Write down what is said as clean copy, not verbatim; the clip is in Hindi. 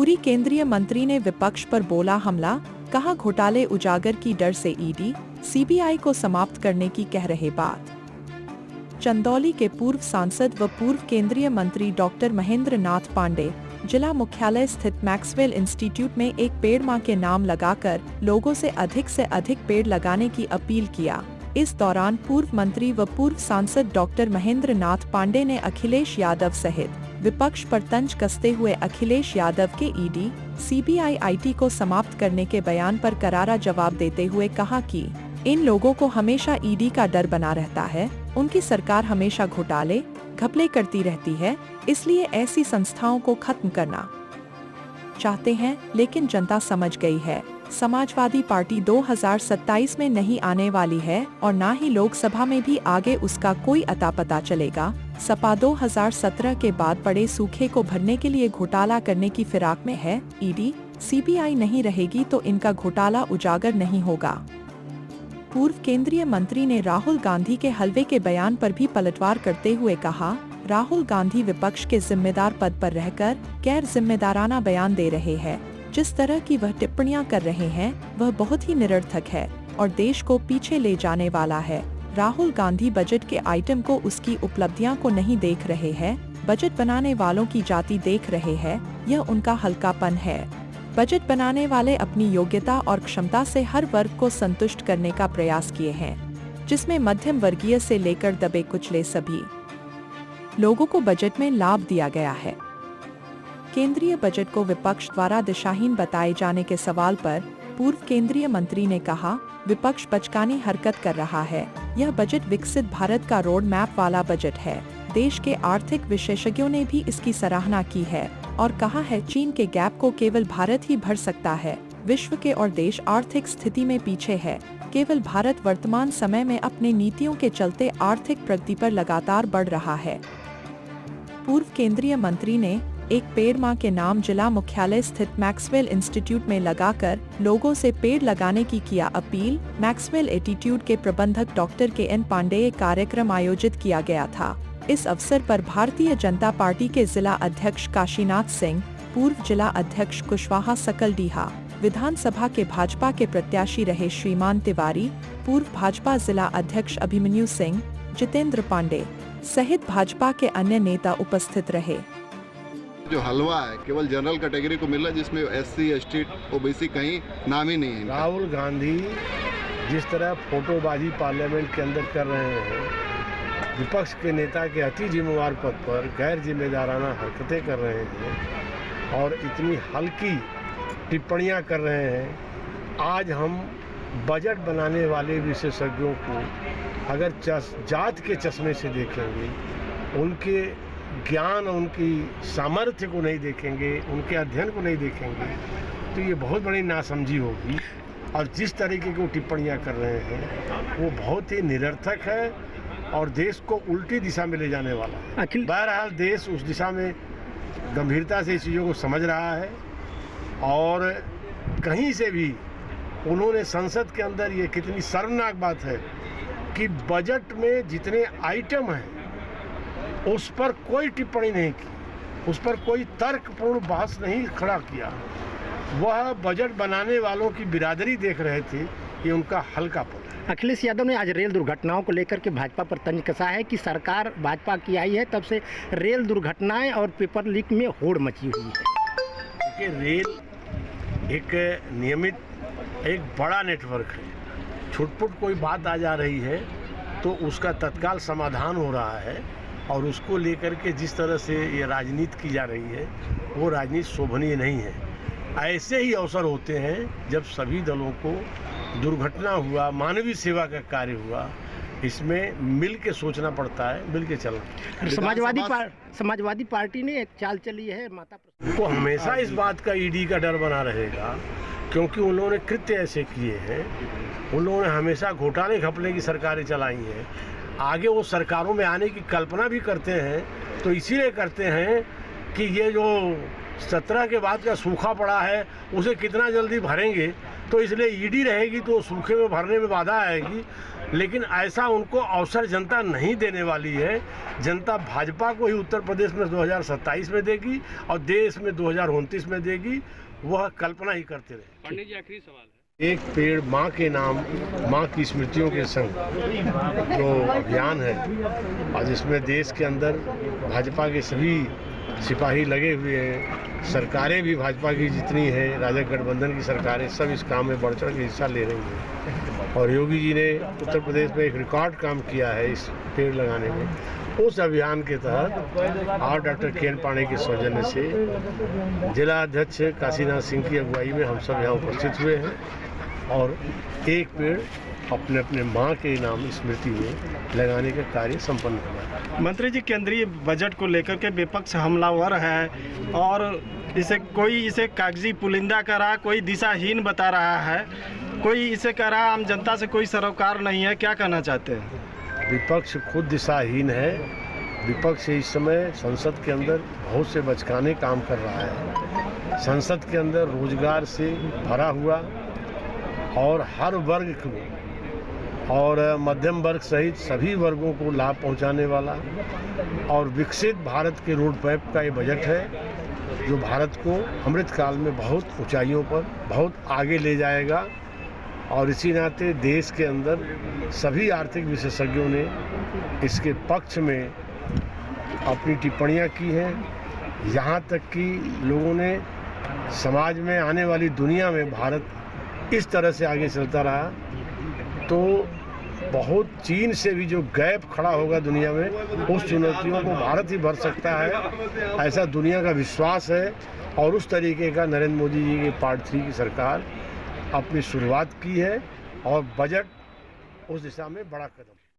पूरी केंद्रीय मंत्री ने विपक्ष पर बोला हमला, कहा घोटाले उजागर की डर से ईडी, सीबीआई को समाप्त करने की कह रहे बात। चंदौली के पूर्व सांसद व पूर्व केंद्रीय मंत्री डॉक्टर महेंद्र नाथ पांडे जिला मुख्यालय स्थित मैक्सवेल इंस्टीट्यूट में एक पेड़ मां के नाम लगाकर लोगों से अधिक पेड़ लगाने की अपील किया। इस दौरान पूर्व मंत्री व पूर्व सांसद डॉक्टर महेंद्र नाथ पांडे ने अखिलेश यादव सहित विपक्ष पर तंज कसते हुए अखिलेश यादव के ईडी, सीबीआई आईटी को समाप्त करने के बयान पर करारा जवाब देते हुए कहा कि इन लोगों को हमेशा ईडी का डर बना रहता है, उनकी सरकार हमेशा घोटाले घपले करती रहती है, इसलिए ऐसी संस्थाओं को खत्म करना चाहते हैं, लेकिन जनता समझ गई है। समाजवादी पार्टी 2027 में नहीं आने वाली है और न ही लोकसभा में भी आगे उसका कोई अता पता चलेगा। सपा 2017 के बाद पड़े सूखे को भरने के लिए घोटाला करने की फिराक में है। ईडी, सीबीआई नहीं रहेगी तो इनका घोटाला उजागर नहीं होगा। पूर्व केंद्रीय मंत्री ने राहुल गांधी के हलवे के बयान पर भी पलटवार करते हुए कहा, राहुल गांधी विपक्ष के जिम्मेदार पद पर रहकर गैर जिम्मेदाराना बयान दे रहे हैं। जिस तरह की वह टिप्पणियां कर रहे हैं वह बहुत ही निरर्थक है और देश को पीछे ले जाने वाला है। राहुल गांधी बजट के आइटम को उसकी उपलब्धियां को नहीं देख रहे हैं, बजट बनाने वालों की जाति देख रहे हैं, यह उनका हल्कापन है। बजट बनाने वाले अपनी योग्यता और क्षमता से हर वर्ग को संतुष्ट करने का प्रयास किए हैं, जिसमें मध्यम वर्गीय से लेकर दबे कुचले सभी लोगों को बजट में लाभ दिया गया है। केंद्रीय बजट को विपक्ष द्वारा दिशाहीन बताए जाने के सवाल पर पूर्व केंद्रीय मंत्री ने कहा, विपक्ष बचकानी हरकत कर रहा है। यह बजट विकसित भारत का रोड मैप वाला बजट है। देश के आर्थिक विशेषज्ञों ने भी इसकी सराहना की है और कहा है चीन के गैप को केवल भारत ही भर सकता है। विश्व के और देश आर्थिक स्थिति में पीछे है। केवल भारत वर्तमान समय में अपनी नीतियों के चलते आर्थिक प्रगति पर लगातार बढ़ रहा है। पूर्व केंद्रीय मंत्री ने एक पेड़ मां के नाम जिला मुख्यालय स्थित मैक्सवेल इंस्टीट्यूट में लगाकर लोगों से पेड़ लगाने की किया अपील। मैक्सवेल इंस्टीट्यूट के प्रबंधक डॉक्टर के.एन. पांडेय कार्यक्रम आयोजित किया गया था। इस अवसर पर भारतीय जनता पार्टी के जिला अध्यक्ष काशीनाथ सिंह, पूर्व जिला अध्यक्ष कुशवाहा सकलडीहा, विधानसभा के भाजपा के प्रत्याशी रहे श्रीमान तिवारी, पूर्व भाजपा जिला अध्यक्ष अभिमन्यु सिंह, जितेंद्र पांडे सहित भाजपा के अन्य नेता उपस्थित रहे। जो हलवा है केवल जनरल कैटेगरी को मिला, जिसमें एससी, एसटी, ओबीसी कहीं नाम ही नहीं है। राहुल गांधी जिस तरह फोटोबाजी पार्लियामेंट के अंदर कर रहे हैं, विपक्ष के नेता के अति जिम्मेवार पद पर गैर जिम्मेदाराना हरकतें कर रहे हैं और इतनी हल्की टिप्पणियां कर रहे हैं। आज हम बजट बनाने वाले विशेषज्ञों को अगर जात के चश्मे से देखेंगे, उनके ज्ञान, उनकी सामर्थ्य को नहीं देखेंगे, उनके अध्ययन को नहीं देखेंगे, तो ये बहुत बड़ी नासमझी होगी। और जिस तरीके की वो टिप्पणियां कर रहे हैं वो बहुत ही निरर्थक है और देश को उल्टी दिशा में ले जाने वाला है। बहरहाल देश उस दिशा में गंभीरता से इस चीज़ों को समझ रहा है और कहीं से भी उन्होंने संसद के अंदर ये कितनी शर्मनाक बात है कि बजट में जितने आइटम हैं उस पर कोई टिप्पणी नहीं की, उस पर कोई तर्कपूर्ण बहस नहीं खड़ा किया। वह बजट बनाने वालों की बिरादरी देख रहे थे, ये उनका हल्कापन है। अखिलेश यादव ने आज रेल दुर्घटनाओं को लेकर के भाजपा पर तंज कसा है कि सरकार भाजपा की आई है तब से रेल दुर्घटनाएं और पेपर लीक में होड़ मची हुई है। देखिए, रेल एक नियमित एक बड़ा नेटवर्क है। छुटपुट कोई बात आ जा रही है तो उसका तत्काल समाधान हो रहा है और उसको लेकर के जिस तरह से ये राजनीति की जा रही है वो राजनीति शोभनीय नहीं है। ऐसे ही अवसर होते हैं जब सभी दलों को दुर्घटना हुआ, मानवीय सेवा का कार्य हुआ, इसमें मिल के सोचना पड़ता है, मिल के चलना। समाजवादी पार्टी ने एक चाल चली है, माता को हमेशा इस बात का ईडी का डर बना रहेगा क्योंकि उन्होंने कृत्य ऐसे किए हैं। उन्होंने हमेशा घोटाले घपले की सरकारें चलाई हैं। आगे वो सरकारों में आने की कल्पना भी करते हैं तो इसीलिए करते हैं कि ये जो 17 के बाद का सूखा पड़ा है उसे कितना जल्दी भरेंगे, तो इसलिए ईडी रहेगी तो सूखे में भरने में बाधा आएगी। लेकिन ऐसा उनको अवसर जनता नहीं देने वाली है। जनता भाजपा को ही उत्तर प्रदेश में 2027 में देगी और देश में 2029 में देगी, वह कल्पना ही करते रहे। पंडित जी, आखिरी सवाल है, एक पेड़ माँ के नाम, माँ की स्मृतियों के संग जो अभियान है, आज इसमें देश के अंदर भाजपा के सभी सिपाही लगे हुए हैं, सरकारें भी भाजपा की जितनी हैं, राजग गठबंधन की सरकारें सब इस काम में बढ़ चढ़ के हिस्सा ले रही हैं। और योगी जी ने उत्तर प्रदेश में एक रिकॉर्ड काम किया है इस पेड़ लगाने में। उस अभियान के तहत आज डॉक्टर के.एन. पांडे के सौजन्य से जिला अध्यक्ष काशीनाथ सिंह की अगुवाई में हम सब यहाँ उपस्थित हुए हैं और एक पेड़ अपने अपने माँ के नाम स्मृति में लगाने का कार्य संपन्न हुआ। मंत्री जी, केंद्रीय बजट को लेकर के विपक्ष हमलावर है और इसे कागजी पुलिंदा करा, कोई दिशाहीन बता रहा है, कोई इसे कह रहा आम जनता से कोई सरोकार नहीं है, क्या कहना चाहते हैं? विपक्ष खुद दिशाहीन है। विपक्ष इस समय संसद के अंदर बहुत से बचकाने काम कर रहा है। संसद के अंदर रोजगार से भरा हुआ और हर वर्ग को और मध्यम वर्ग सहित सभी वर्गों को लाभ पहुंचाने वाला और विकसित भारत के रोड मैप का ये बजट है, जो भारत को अमृतकाल में बहुत ऊंचाइयों पर बहुत आगे ले जाएगा। और इसी नाते देश के अंदर सभी आर्थिक विशेषज्ञों ने इसके पक्ष में अपनी टिप्पणियां की हैं। यहाँ तक कि लोगों ने समाज में आने वाली दुनिया में भारत इस तरह से आगे चलता रहा तो बहुत चीन से भी जो गैप खड़ा होगा दुनिया में, उस चुनौतियों को भारत ही भर सकता है, ऐसा दुनिया का विश्वास है। और उस तरीके का नरेंद्र मोदी जी के पार्ट 3 की सरकार अपनी शुरुआत की है और बजट उस दिशा में बड़ा कदम।